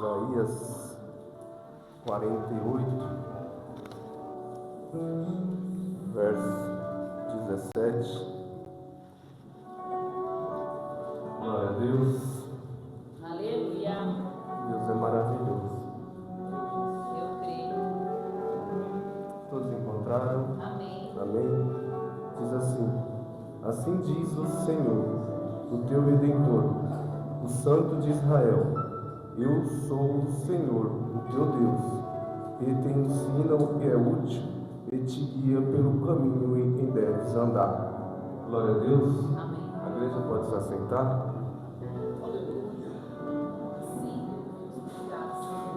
Isaías 48, verso 17. Glória a Deus. Aleluia. Deus é maravilhoso. Eu creio. Todos encontraram? Amém. Amém. Diz assim: assim diz o Senhor, o teu Redentor, o Santo de Israel: eu sou o Senhor, o teu Deus, que te ensina o que é útil e te guia pelo caminho em que deves andar. Glória a Deus. Amém. A igreja pode se assentar. Sim. Graças.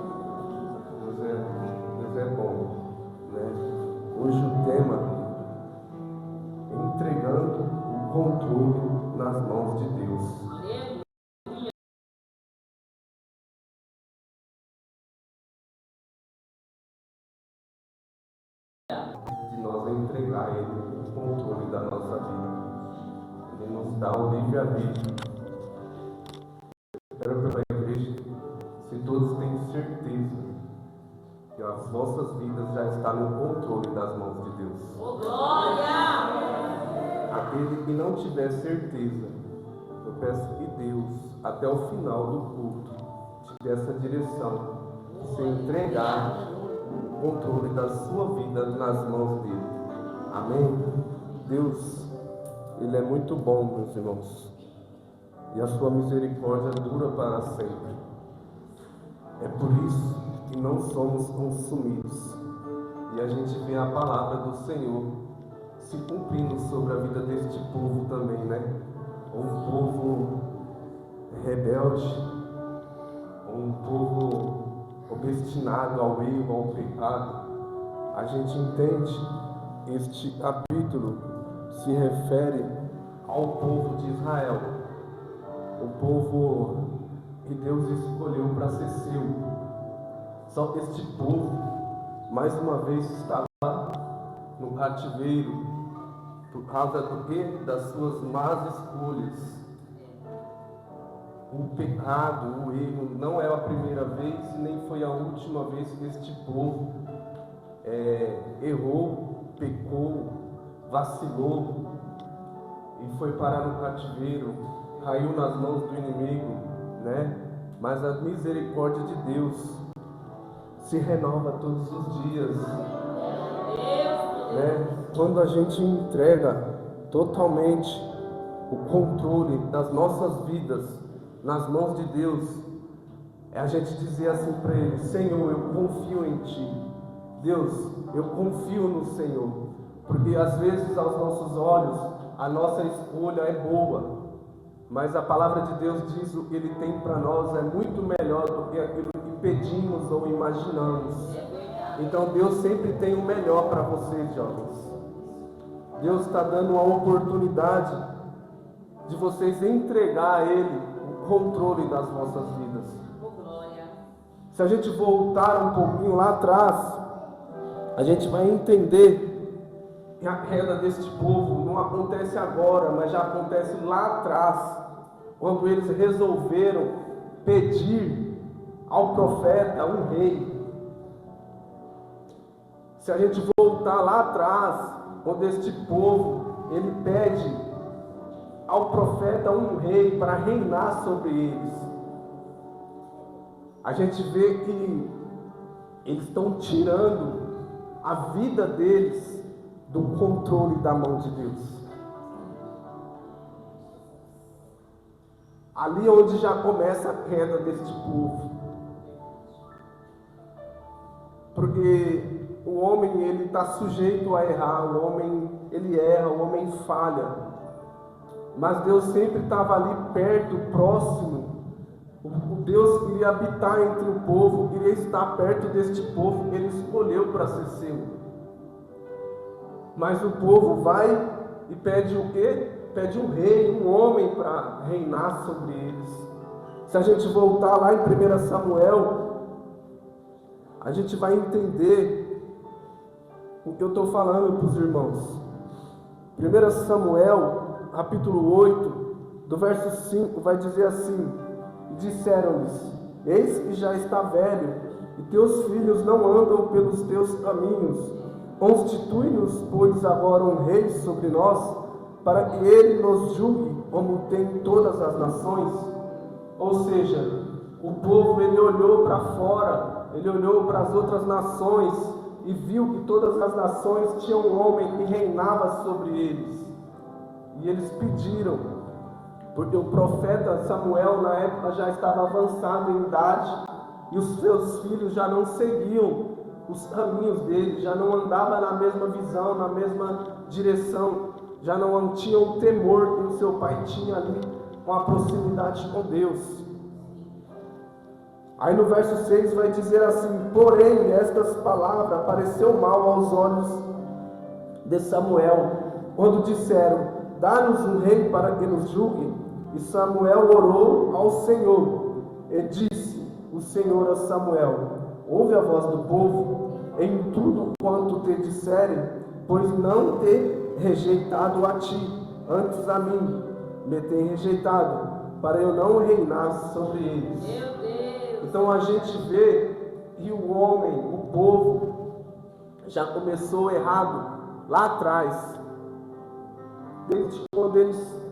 Deus é bom, né? Hoje o tema é entregando o controle nas mãos de Deus. Aleluia. De nós entregar a Ele o controle da nossa vida. Ele nos dá o livre-arbítrio. Quero perguntar à igreja se todos têm certeza que as vossas vidas já estão no controle das mãos de Deus. Oh, glória! Aquele que não tiver certeza, eu peço que Deus, até o final do culto, te dê essa direção, se entregar o controle da sua vida nas mãos dele. Amém? Deus, Ele é muito bom, meus irmãos, e a sua misericórdia dura para sempre. É por isso que não somos consumidos, e a gente vê a palavra do Senhor se cumprindo sobre a vida deste povo também, né? Um povo rebelde, um povo obstinado ao erro, ao pecado. A gente entende que este capítulo se refere ao povo de Israel, o povo que Deus escolheu para ser seu. Só que este povo, mais uma vez, estava no cativeiro por causa do quê? Das suas más escolhas. O pecado, o erro, não é a primeira vez, nem foi a última vez que este povo errou, pecou, vacilou e foi parar no cativeiro, caiu nas mãos do inimigo, né? Mas a misericórdia de Deus se renova todos os dias, né? Quando a gente entrega totalmente o controle das nossas vidas nas mãos de Deus, é a gente dizer assim para Ele: Senhor, eu confio em Ti. Deus, eu confio no Senhor, porque às vezes aos nossos olhos a nossa escolha é boa, mas a palavra de Deus diz: o que Ele tem para nós é muito melhor do que aquilo que pedimos ou imaginamos. Então Deus sempre tem o melhor para vocês, jovens. Deus está dando uma oportunidade de vocês entregar a Ele o controle das vossas vidas. Se a gente voltar um pouquinho lá atrás, a gente vai entender que a queda deste povo não acontece agora, mas já acontece lá atrás, quando eles resolveram pedir ao profeta um rei. Se a gente voltar lá atrás, quando este povo ele pede ao profeta um rei para reinar sobre eles, a gente vê que eles estão tirando a vida deles do controle da mão de Deus. Ali é onde já começa a queda deste povo. Porque o homem ele está sujeito a errar, o homem ele erra, o homem falha. Mas Deus sempre estava ali perto, próximo. O Deus queria habitar entre o povo, queria estar perto deste povo que Ele escolheu para ser seu. Mas o povo vai e pede o quê? Pede um rei, um homem para reinar sobre eles. Se a gente voltar lá em 1 Samuel, a gente vai entender o que eu estou falando para os irmãos. 1 Samuel, capítulo 8, do verso 5, vai dizer assim: disseram-lhes: eis que já está velho, e teus filhos não andam pelos teus caminhos. Constitui-nos, pois, agora um rei sobre nós, para que ele nos julgue, como tem todas as nações. Ou seja, o povo, ele olhou para fora, ele olhou para as outras nações, e viu que todas as nações tinham um homem que reinava sobre eles. E eles pediram, porque o profeta Samuel na época já estava avançado em idade, e os seus filhos já não seguiam os caminhos dele, já não andava na mesma visão, na mesma direção, já não tinham o temor que o seu pai tinha ali com a proximidade com Deus. Aí no verso 6 vai dizer assim: porém, estas palavras pareceu mal aos olhos de Samuel, quando disseram: dá-nos um rei para que nos julgue. E Samuel orou ao Senhor, e disse o Senhor a Samuel: ouve a voz do povo, em tudo quanto te disserem, pois não te rejeitado a ti, antes a mim me tem rejeitado, para eu não reinar sobre eles. Meu Deus. Então a gente vê que o homem, o povo, já começou errado lá atrás, desde quando eles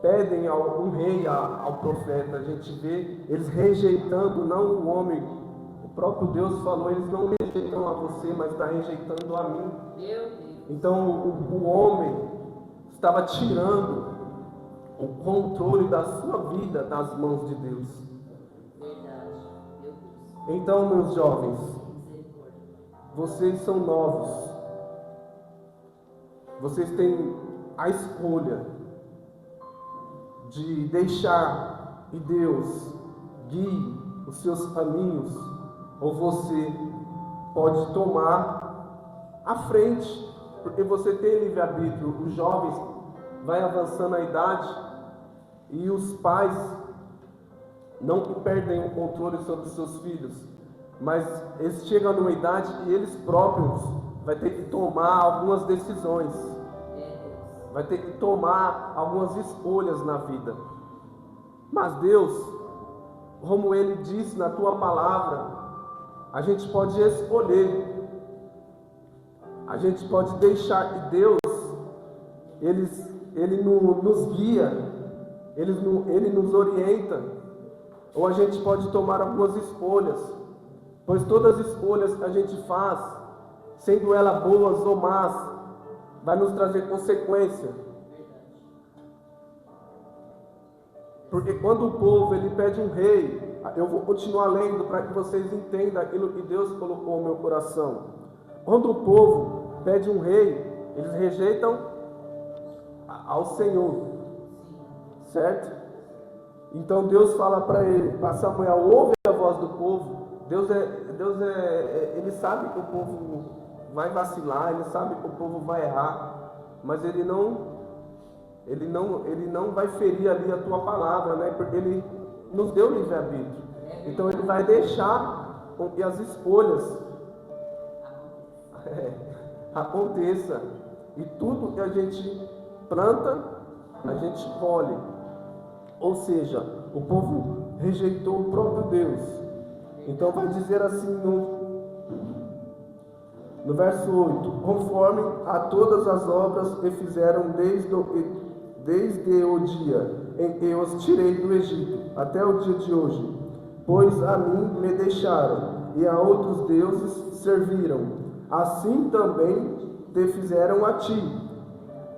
pedem um rei ao profeta. A gente vê eles rejeitando, não o homem, o próprio Deus falou: eles não rejeitam a você, mas está rejeitando a mim. Meu Deus. Então o homem estava tirando o controle da sua vida das mãos de Deus. Verdade. Meu Deus. Então, meus jovens, Misericórdia. vocês são novos, vocês têm a escolha de deixar que Deus guie os seus caminhos, ou você pode tomar a frente, porque você tem livre-arbítrio. Os jovens vai avançando a idade e os pais não perdem o controle sobre seus filhos, mas eles chegam numa idade e eles próprios vai ter que tomar algumas decisões, vai ter que tomar algumas escolhas na vida. Mas Deus, como Ele disse na tua palavra, a gente pode escolher, a gente pode deixar que Deus, Ele nos guia, Ele nos orienta, ou a gente pode tomar algumas escolhas, pois todas as escolhas que a gente faz, sendo elas boas ou más, vai nos trazer consequência. Porque quando o povo ele pede um rei, eu vou continuar lendo para que vocês entendam aquilo que Deus colocou no meu coração. Quando o povo pede um rei, eles rejeitam ao Senhor, certo? Então Deus fala para ele, para Samuel: ouve a voz do povo. Deus ele sabe que o povo vai vacilar, ele sabe que o povo vai errar, mas ele não vai ferir ali a tua palavra, né? Porque ele nos deu livre-arbítrio. Então ele vai deixar com que as escolhas aconteça, e tudo que a gente planta, a gente colhe. Ou seja, o povo rejeitou o próprio Deus. Então vai dizer assim no verso 8: conforme a todas as obras que fizeram desde o dia em que os tirei do Egito até o dia de hoje, pois a mim me deixaram e a outros deuses serviram, assim também te fizeram a ti.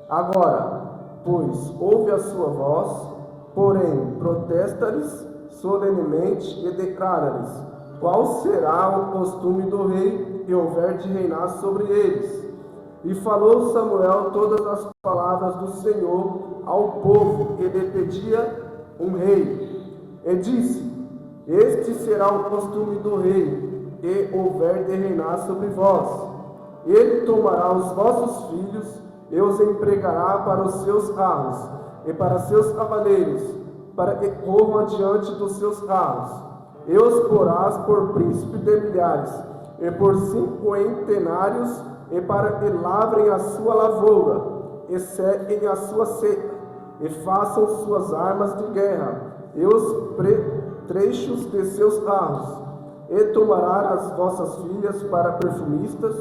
Agora, pois, ouve a sua voz, porém protesta-lhes solenemente e declara-lhes qual será o costume do rei que houver de reinar sobre eles. E falou Samuel todas as palavras do Senhor ao povo que lhe pedia um rei. E disse: este será o costume do rei que houver de reinar sobre vós. Ele tomará os vossos filhos e os empregará para os seus carros e para seus cavaleiros, para que corram adiante dos seus carros. E os porás por príncipe de milhares, e por cinquentenários, e para que lavrem a sua lavoura, e sequem a sua seca, e façam suas armas de guerra, e os trechos de seus carros, e tomará as vossas filhas para perfumistas,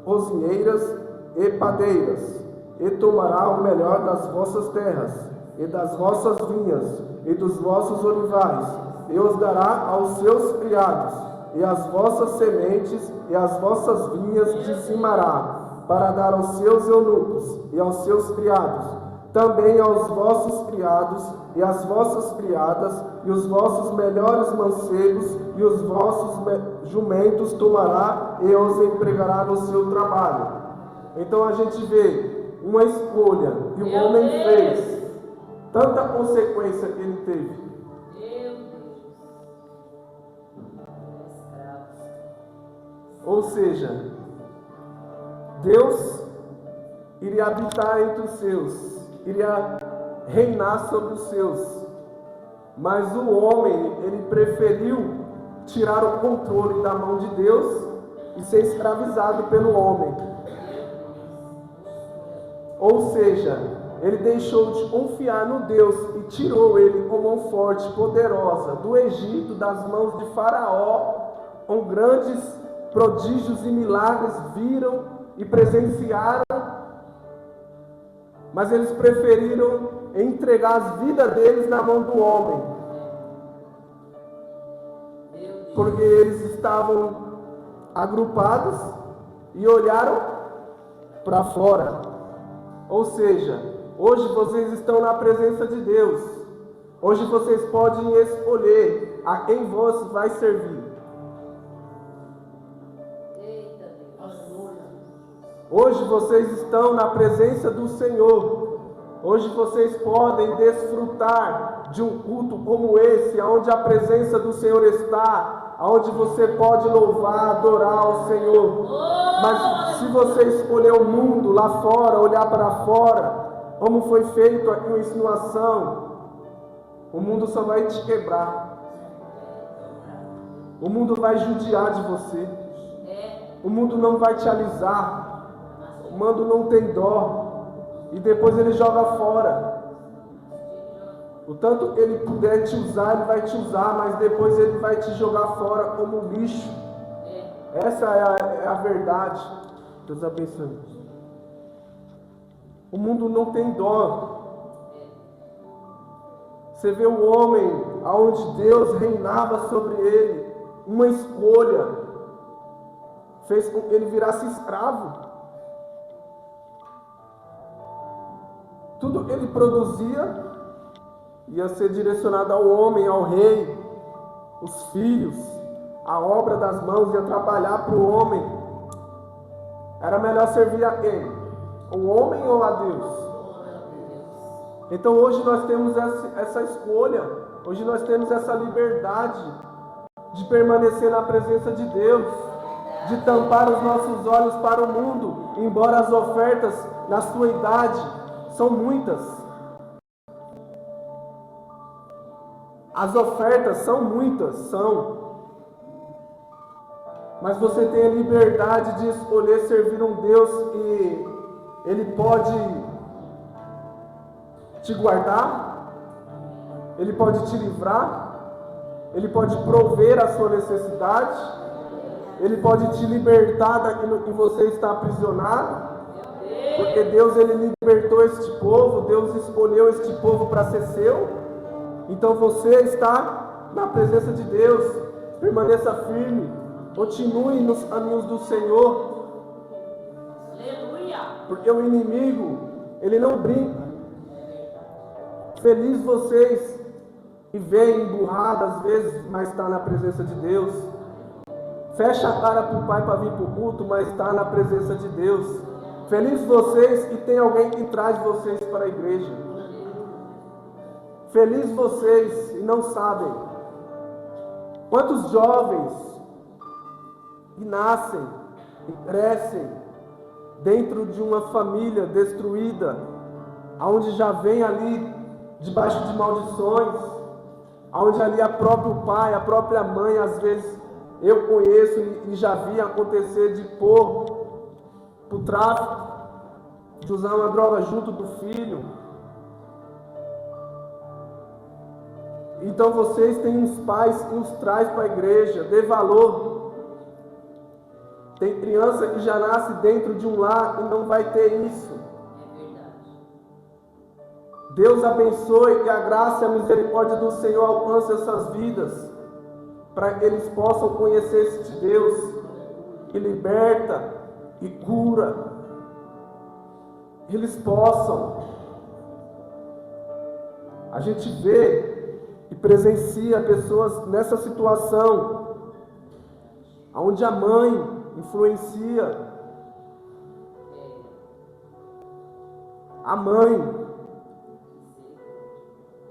cozinheiras e padeiras, e tomará o melhor das vossas terras, e das vossas vinhas, e dos vossos olivais, e os dará aos seus criados, e as vossas sementes e as vossas vinhas dizimará, para dar aos seus eunucos e aos seus criados, também aos vossos criados e às vossas criadas, e os vossos melhores mancebos e os vossos jumentos tomará e os empregará no seu trabalho. Então a gente vê uma escolha que o homem fez, tanta consequência que ele teve. Ou seja, Deus iria habitar entre os seus, iria reinar sobre os seus, mas o homem, ele preferiu tirar o controle da mão de Deus e ser escravizado pelo homem. Ou seja, ele deixou de confiar no Deus e tirou ele com mão forte, poderosa, do Egito, das mãos de Faraó, com grandes prodígios e milagres viram e presenciaram, mas eles preferiram entregar as vidas deles na mão do homem, porque eles estavam agrupados e olharam para fora. Ou seja, hoje vocês estão na presença de Deus, hoje vocês podem escolher a quem você vai servir. Hoje vocês estão na presença do Senhor. Hoje vocês podem desfrutar de um culto como esse, onde a presença do Senhor está, onde você pode louvar, adorar o Senhor. Mas se você escolher o mundo lá fora, olhar para fora, como foi feito aqui uma insinuação, o mundo só vai te quebrar. O mundo vai judiar de você. O mundo não vai te alisar. O mundo não tem dó. E depois ele joga fora. O tanto ele puder te usar, ele vai te usar, mas depois ele vai te jogar fora como lixo. Essa é a verdade. Deus abençoe. O mundo não tem dó. Você vê o homem aonde Deus reinava sobre ele, uma escolha fez com que ele virasse escravo. Tudo que ele produzia ia ser direcionado ao homem, ao rei, os filhos, a obra das mãos ia trabalhar para o homem. Era melhor servir a quem? O homem ou a Deus? Então hoje nós temos essa escolha, hoje nós temos essa liberdade de permanecer na presença de Deus, de tampar os nossos olhos para o mundo, embora as ofertas na sua idade são muitas. As ofertas são muitas, mas você tem a liberdade de escolher servir um Deus que Ele pode te guardar, Ele pode te livrar, Ele pode prover a sua necessidade, Ele pode te libertar daquilo que você está aprisionado, porque Deus Ele libertou este povo, Deus escolheu este povo para ser seu. Então você está na presença de Deus, permaneça firme, continue nos caminhos do Senhor, porque o inimigo, ele não brinca. Feliz vocês que veem emburrado às vezes, mas está na presença de Deus. Fecha a cara para o pai para vir para o culto, mas está na presença de Deus. Feliz vocês que tem alguém que traz vocês para a igreja. Feliz vocês e não sabem quantos jovens que nascem e crescem dentro de uma família destruída, onde já vem ali debaixo de maldições, onde ali a próprio pai, a própria mãe, às vezes eu conheço e já vi acontecer de pôr para o tráfico, de usar uma droga junto do filho. Então vocês têm uns pais e os traz para a igreja, dê valor. Tem criança que já nasce dentro de um lar e não vai ter isso. É verdade. Deus abençoe, que a graça e a misericórdia do Senhor alcance essas vidas, para que eles possam conhecer este Deus que liberta e cura. Eles possam. A gente vê e presencia pessoas nessa situação, onde a mãe influencia. A mãe.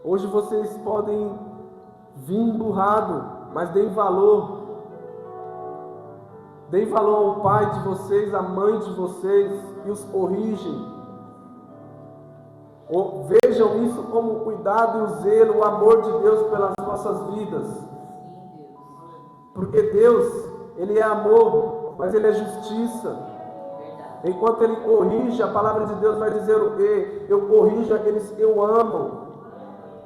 Hoje vocês podem vir emburrado, mas deem valor. Deem valor ao pai de vocês, à mãe de vocês, e os corrigem. Ou vejam isso como o cuidado e o zelo, o amor de Deus pelas vossas vidas. Porque Deus, Ele é amor, mas Ele é justiça. Enquanto Ele corrige, a palavra de Deus vai dizer o quê? Eu corrijo aqueles que eu amo.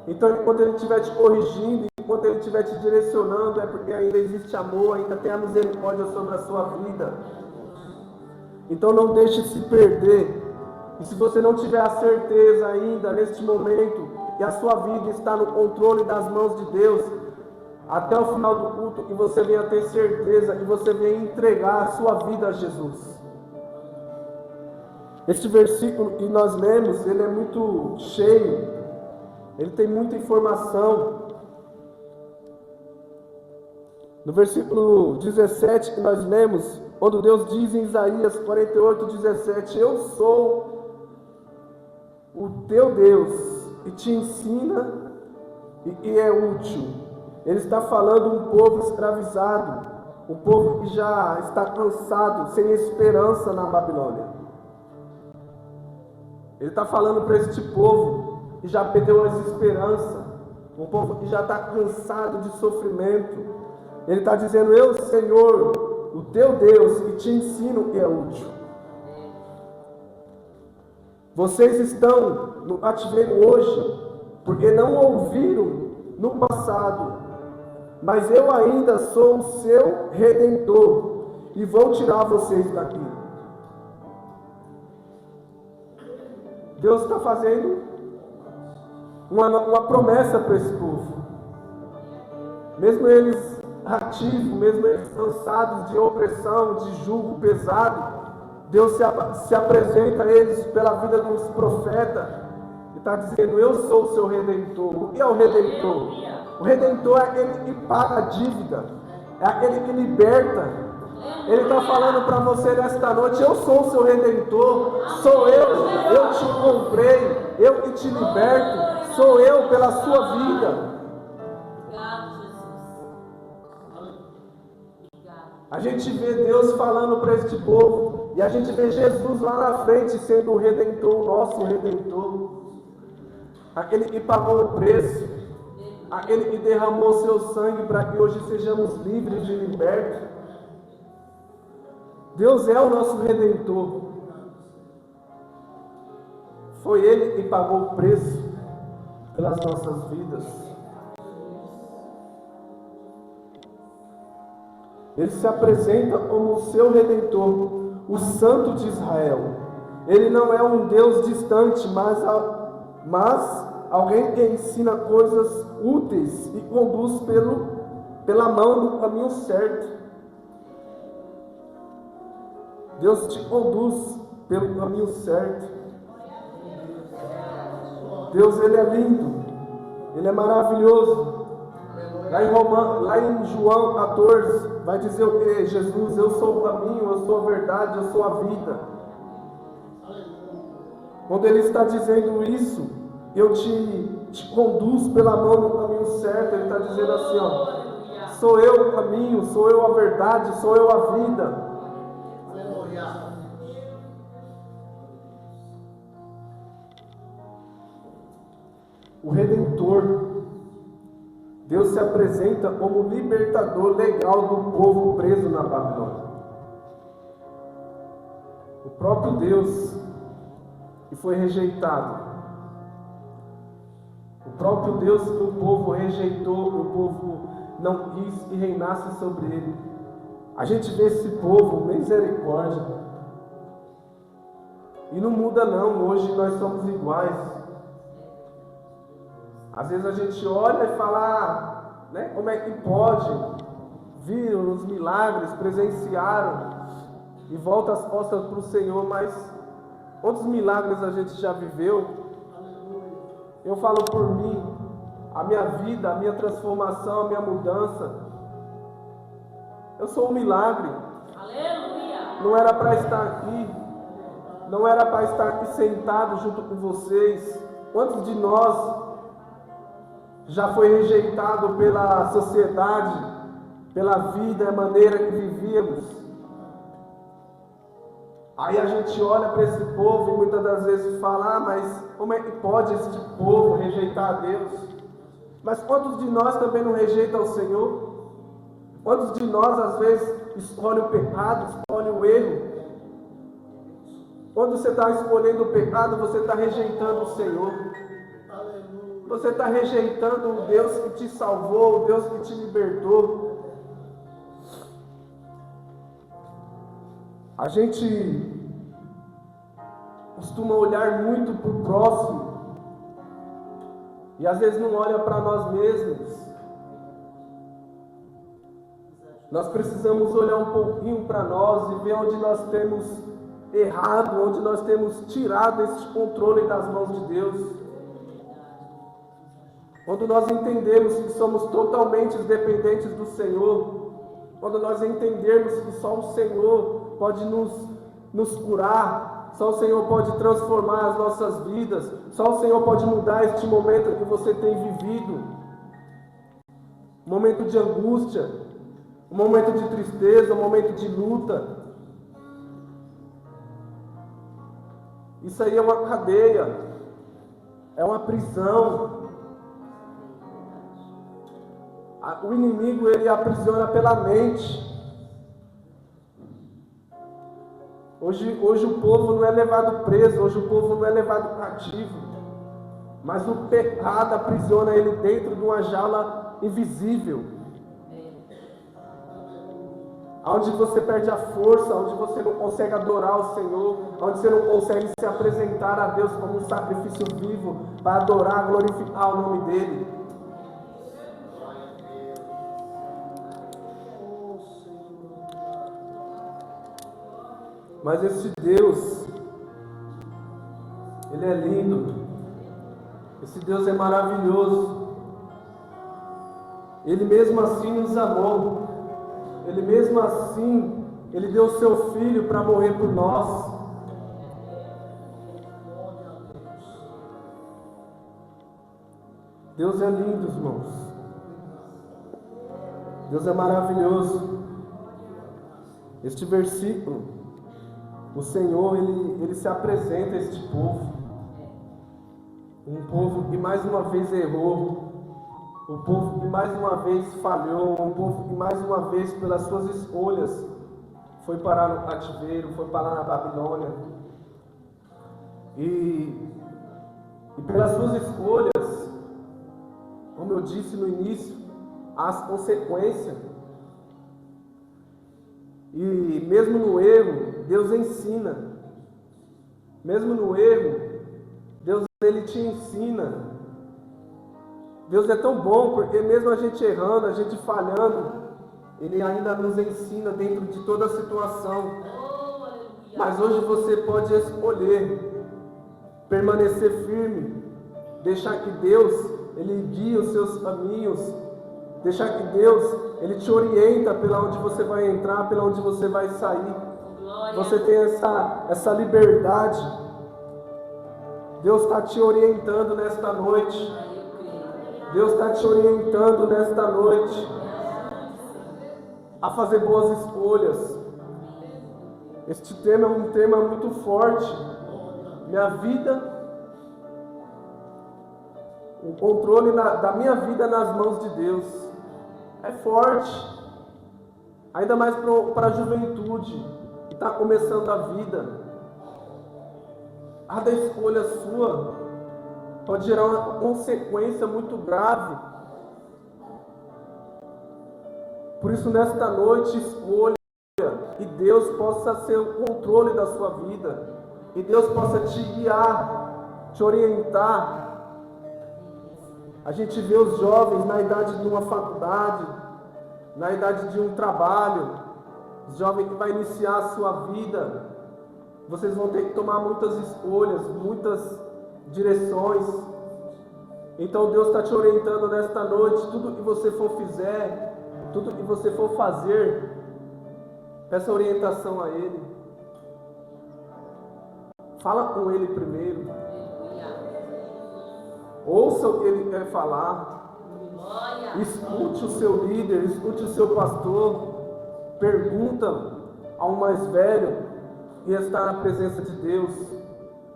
Então, enquanto Ele estiver te corrigindo, enquanto Ele estiver te direcionando, é porque ainda existe amor, ainda tem a misericórdia sobre a sua vida. Então, não deixe se perder. E se você não tiver a certeza ainda, neste momento, que a sua vida está no controle das mãos de Deus, até o final do culto, que você venha ter certeza, que você venha entregar a sua vida a Jesus. Este versículo que nós lemos, ele é muito cheio, ele tem muita informação. No versículo 17 que nós lemos, quando Deus diz em Isaías 48:17, eu sou o teu Deus e te ensina e é útil. Ele está falando um povo escravizado, um povo que já está cansado, sem esperança na Babilônia. Ele está falando para este povo que já perdeu as esperanças, um povo que já está cansado de sofrimento. Ele está dizendo, eu, Senhor, o teu Deus, que te ensino o que é útil. Vocês estão no cativeiro hoje, porque não ouviram no passado, mas eu ainda sou o seu Redentor, e vou tirar vocês daqui. Deus está fazendo uma promessa para esse povo. Mesmo eles ativos, mesmo eles cansados de opressão, de jugo pesado, Deus se apresenta a eles pela vida dos profetas e está dizendo, eu sou o seu Redentor. O que é o Redentor? O Redentor é aquele que paga a dívida, é aquele que liberta. Ele está falando para você nesta noite, eu sou o seu Redentor, sou eu te comprei, eu que te liberto, sou eu pela sua vida. A gente vê Deus falando para este povo, e a gente vê Jesus lá na frente sendo o Redentor, o nosso Redentor, aquele que pagou o preço, aquele que derramou seu sangue para que hoje sejamos livres e libertos. Deus é o nosso Redentor. Foi Ele que pagou o preço pelas nossas vidas. Ele se apresenta como o seu Redentor, o Santo de Israel. Ele não é um Deus distante, mas alguém que ensina coisas úteis e conduz pela mão no caminho certo. Deus te conduz pelo caminho certo. Deus, Ele é lindo, Ele é maravilhoso. Lá em João 14, vai dizer o que? Jesus, eu sou o caminho, eu sou a verdade, eu sou a vida. Quando Ele está dizendo isso, eu te conduzo pela mão no caminho certo, Ele está dizendo assim, ó, sou eu o caminho, sou eu a verdade, sou eu a vida. O Redentor, Deus se apresenta como libertador legal do povo preso na Babilônia. O próprio Deus que foi rejeitado, o próprio Deus que o povo rejeitou, que o povo não quis que reinasse sobre ele. A gente vê esse povo, misericórdia. E não muda não, hoje nós somos iguais. Às vezes a gente olha e fala, né, como é que pode? Viram os milagres, presenciaram e volta as costas para o Senhor, mas quantos milagres a gente já viveu? Eu falo por mim, a minha vida, a minha transformação, a minha mudança. Eu sou um milagre. Aleluia. Não era para estar aqui. Não era para estar aqui sentado junto com vocês. Quantos de nós já foi rejeitado pela sociedade, pela vida, a maneira que vivíamos? Aí a gente olha para esse povo e muitas das vezes fala, mas como é que pode este povo rejeitar a Deus? Mas quantos de nós também não rejeitam o Senhor? Quantos de nós às vezes escolhe o pecado, escolhe o erro? Quando você está escolhendo o pecado, você está rejeitando o Senhor. Você está rejeitando o Deus que te salvou, o Deus que te libertou. A gente costuma olhar muito para o próximo e às vezes não olha para nós mesmos. Nós precisamos olhar um pouquinho para nós e ver onde nós temos errado, onde nós temos tirado esse controle das mãos de Deus. Quando nós entendemos que somos totalmente dependentes do Senhor, quando nós entendermos que só o Senhor pode nos curar, só o Senhor pode transformar as nossas vidas, só o Senhor pode mudar este momento que você tem vivido, um momento de angústia, um momento de tristeza, um momento de luta. Isso aí é uma cadeia, é uma prisão. O inimigo, ele aprisiona pela mente. Hoje o povo não é levado preso, hoje o povo não é levado cativo, mas o pecado aprisiona ele dentro de uma jaula invisível, onde você perde a força, onde você não consegue adorar o Senhor, onde você não consegue se apresentar a Deus como um sacrifício vivo para adorar, glorificar o nome dele. Mas esse Deus, Ele é lindo, esse Deus é maravilhoso, Ele mesmo assim nos amou, Ele mesmo assim, Ele deu o seu Filho para morrer por nós. Deus é lindo, irmãos, Deus é maravilhoso. Este versículo, o Senhor, Ele se apresenta a este povo. Um povo que mais uma vez errou. Um povo que mais uma vez falhou. Um povo que mais uma vez, pelas suas escolhas, foi parar no cativeiro, foi parar na Babilônia. E pelas suas escolhas, como eu disse no início, há as consequências. E mesmo no erro, Deus ensina. Mesmo no erro, Deus, Ele te ensina. Deus é tão bom, porque mesmo a gente errando, a gente falhando, Ele ainda nos ensina dentro de toda a situação. Mas hoje você pode escolher permanecer firme, deixar que Deus, Ele guie os seus caminhos, deixar que Deus, Ele te orienta pela onde você vai entrar, pela onde você vai sair. Você tem essa liberdade. Deus está te orientando nesta noite. Deus está te orientando nesta noite a fazer boas escolhas. Este tema é um tema muito forte. Minha vida, o controle da minha vida nas mãos de Deus é forte, ainda mais para a juventude que está começando a vida. Cada escolha sua pode gerar uma consequência muito grave. Por isso, nesta noite, escolha que Deus possa ser o controle da sua vida, e Deus possa te guiar, te orientar. A gente vê os jovens na idade de uma faculdade, na idade de um trabalho, os jovens que vai iniciar a sua vida, vocês vão ter que tomar muitas escolhas, muitas direções. Então Deus está te orientando nesta noite. Tudo que você for fizer, tudo que você for fazer, peça orientação a Ele. Fala com Ele primeiro. Ouça o que Ele quer falar. Escute o seu líder, escute o seu pastor. Pergunta ao mais velho e está na presença de Deus.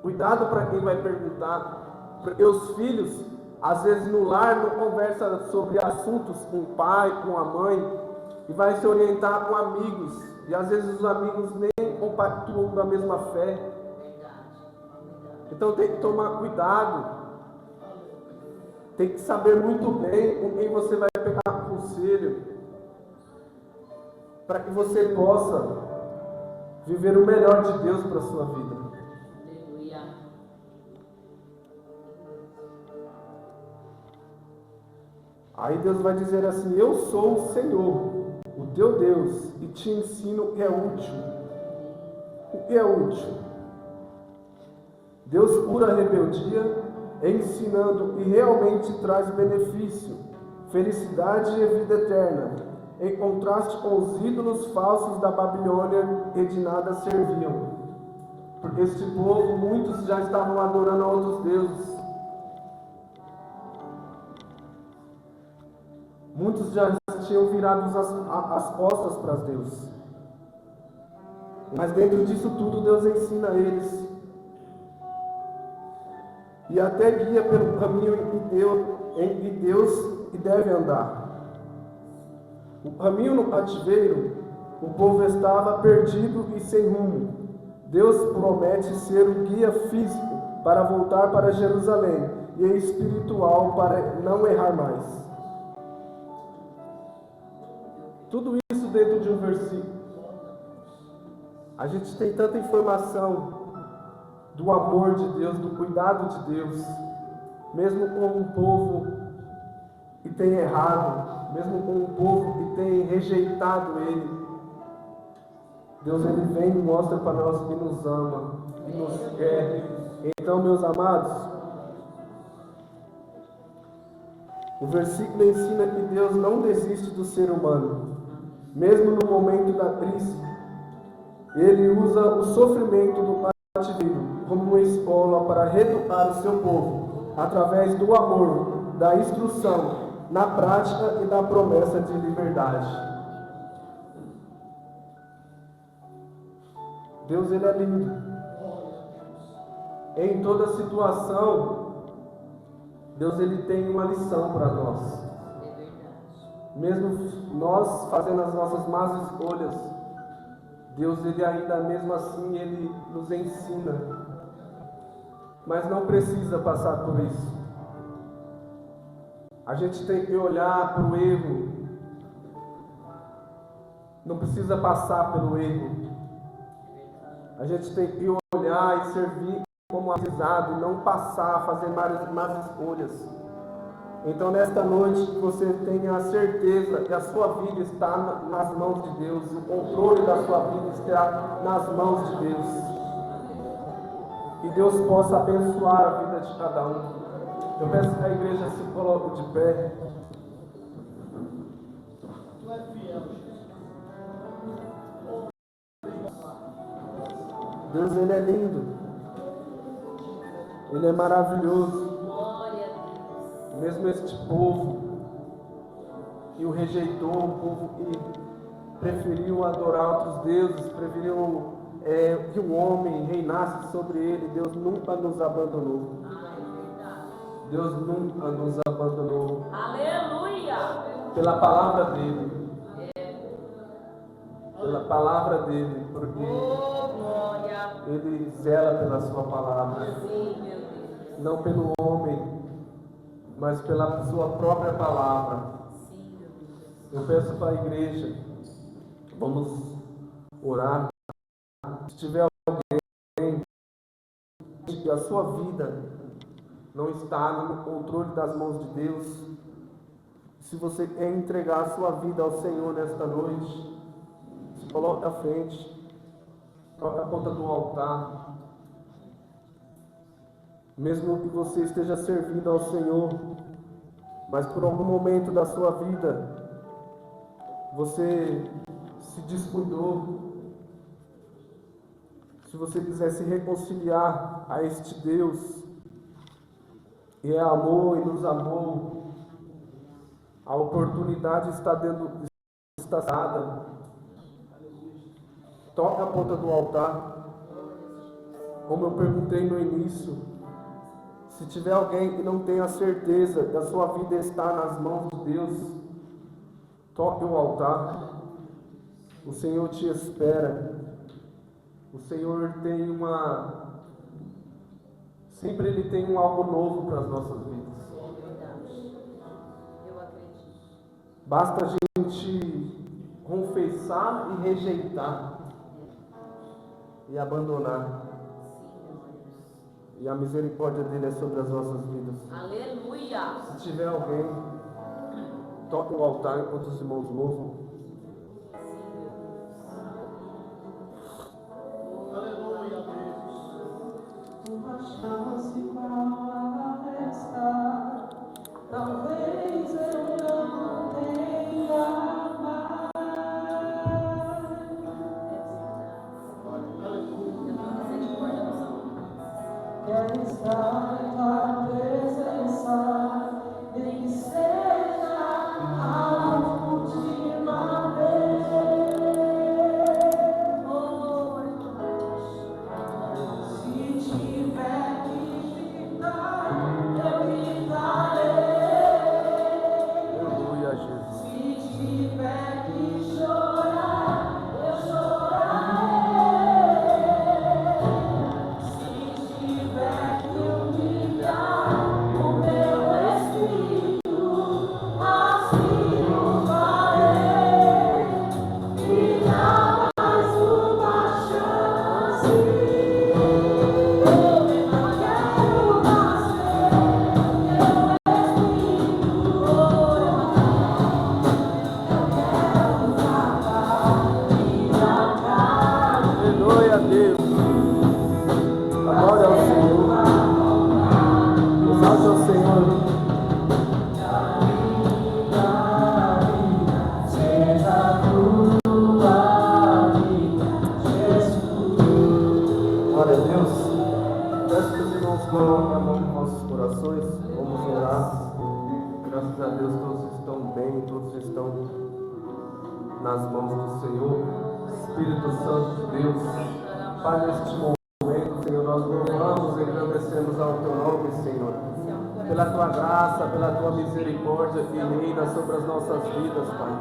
Cuidado para quem vai perguntar, porque os filhos, às vezes no lar, não conversam sobre assuntos com o pai, com a mãe, e vai se orientar com amigos, e às vezes os amigos nem compactuam da mesma fé. Então tem que tomar cuidado, tem que saber muito bem com quem você vai pegar conselho, para que você possa viver o melhor de Deus para a sua vida. Aleluia. Aí Deus vai dizer assim: eu sou o Senhor, o teu Deus, e te ensino o que é útil. O que é útil? Deus cura a rebeldia, ensinando que realmente traz benefício, felicidade e vida eterna, em contraste com os ídolos falsos da Babilônia que de nada serviam. Porque este povo, muitos já estavam adorando a outros deuses. Muitos já tinham virado as costas para Deus. Mas dentro disso tudo, Deus ensina a eles. E até guia pelo caminho em que Deus deve andar. O caminho no cativeiro, o povo estava perdido e sem rumo. Deus promete ser o guia físico para voltar para Jerusalém e espiritual para não errar mais. Tudo isso dentro de um versículo. A gente tem tanta informação do amor de Deus, do cuidado de Deus, mesmo com um povo que tem errado, mesmo com um povo que tem rejeitado Ele. Deus, Ele vem e mostra para nós que nos ama, que nos quer. Então, meus amados, o versículo ensina que Deus não desiste do ser humano, mesmo no momento da crise. Ele usa o sofrimento do cativeiro como uma escola para reeducar o seu povo, através do amor, da instrução, na prática e da promessa de liberdade. Deus, Ele é lindo. Em toda situação, Deus, Ele tem uma lição para nós. Mesmo nós fazendo as nossas más escolhas, Deus, Ele ainda mesmo assim, Ele nos ensina. Mas não precisa passar por isso. A gente tem que olhar para o erro. Não precisa passar pelo erro. A gente tem que olhar e servir como avisado e não passar, fazer más escolhas. Então, nesta noite, que você tenha a certeza que a sua vida está nas mãos de Deus, o controle da sua vida está nas mãos de Deus. Que Deus possa abençoar a vida de cada um. Eu peço que a igreja se coloque de pé. Deus, Ele é lindo. Ele é maravilhoso. Mesmo este povo que o rejeitou, um povo que preferiu adorar outros deuses, preferiu que um homem reinasse sobre ele, Deus nunca nos abandonou. Deus nunca nos abandonou. Aleluia! Pela palavra dele. Pela palavra dele, porque ele zela pela sua palavra. Sim, meu Deus. não pelo homem, mas pela sua própria palavra. Eu peço para a igreja, vamos orar. Se tiver alguém que a sua vida não está no controle das mãos de Deus, se você quer entregar a sua vida ao Senhor nesta noite, se coloque à frente, coloque a ponta do altar. Mesmo que você esteja servindo ao Senhor, mas por algum momento da sua vida você se descuidou, se você quiser se reconciliar a este Deus, e é amor e nos amou, a oportunidade está dada. Toque a ponta do altar. Como eu perguntei no início, se tiver alguém que não tenha certeza que a sua vida está nas mãos de Deus, toque o altar. O Senhor te espera. O Senhor tem sempre Ele tem algo novo para as nossas vidas. Basta a gente confessar e rejeitar e abandonar. E a misericórdia dele é sobre as nossas vidas. Aleluia! Se tiver alguém, toque o altar enquanto os irmãos louvam. Aleluia, Deus. Uma chance para restar. Talvez eu não tenha mais. Quero estar em tua presença, nem que seja a última vez. Se tiver que ficar, eu ficarei. Aleluia, Jesus. Se tiver que chorar, eu chorarei. Se tiver que humilhar o meu espírito, assim o farei. E dá mais uma chance. Eu quero nascer, meu espírito. Aleluia a Deus. Glória ao Senhor. Exalte ao Senhor. Glória a Deus. Peço que os irmãos coloquem a mão nos nossos corações. Vamos orar. Graças a Deus todos estão bem, todos estão nas mãos do Senhor. Espírito Santo de Deus, Pai, neste momento, Senhor, nós louvamos e agradecemos ao Teu nome, Senhor, pela Tua graça, pela Tua misericórdia que reina sobre as nossas vidas, Pai.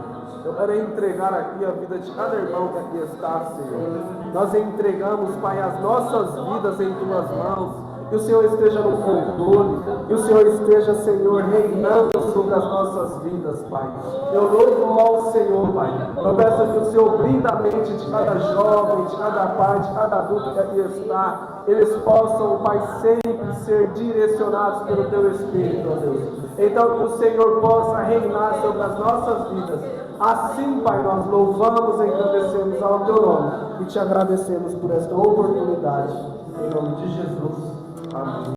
Eu quero entregar aqui a vida de cada irmão que aqui está, Senhor. Nós entregamos, Pai, as nossas vidas em Tuas mãos. Que o Senhor esteja no controle, que o Senhor esteja, Senhor, reinando sobre as nossas vidas, Pai. Eu louvo ao Senhor, Pai. Eu peço que o Senhor brinda a mente de cada jovem, de cada pai, de cada adulto que aqui está. Eles possam, Pai, sempre ser direcionados pelo Teu Espírito, ó Deus. Então que o Senhor possa reinar sobre as nossas vidas. Assim, Pai, nós louvamos e agradecemos ao Teu nome e te agradecemos por esta oportunidade. Em nome de Jesus. Amém.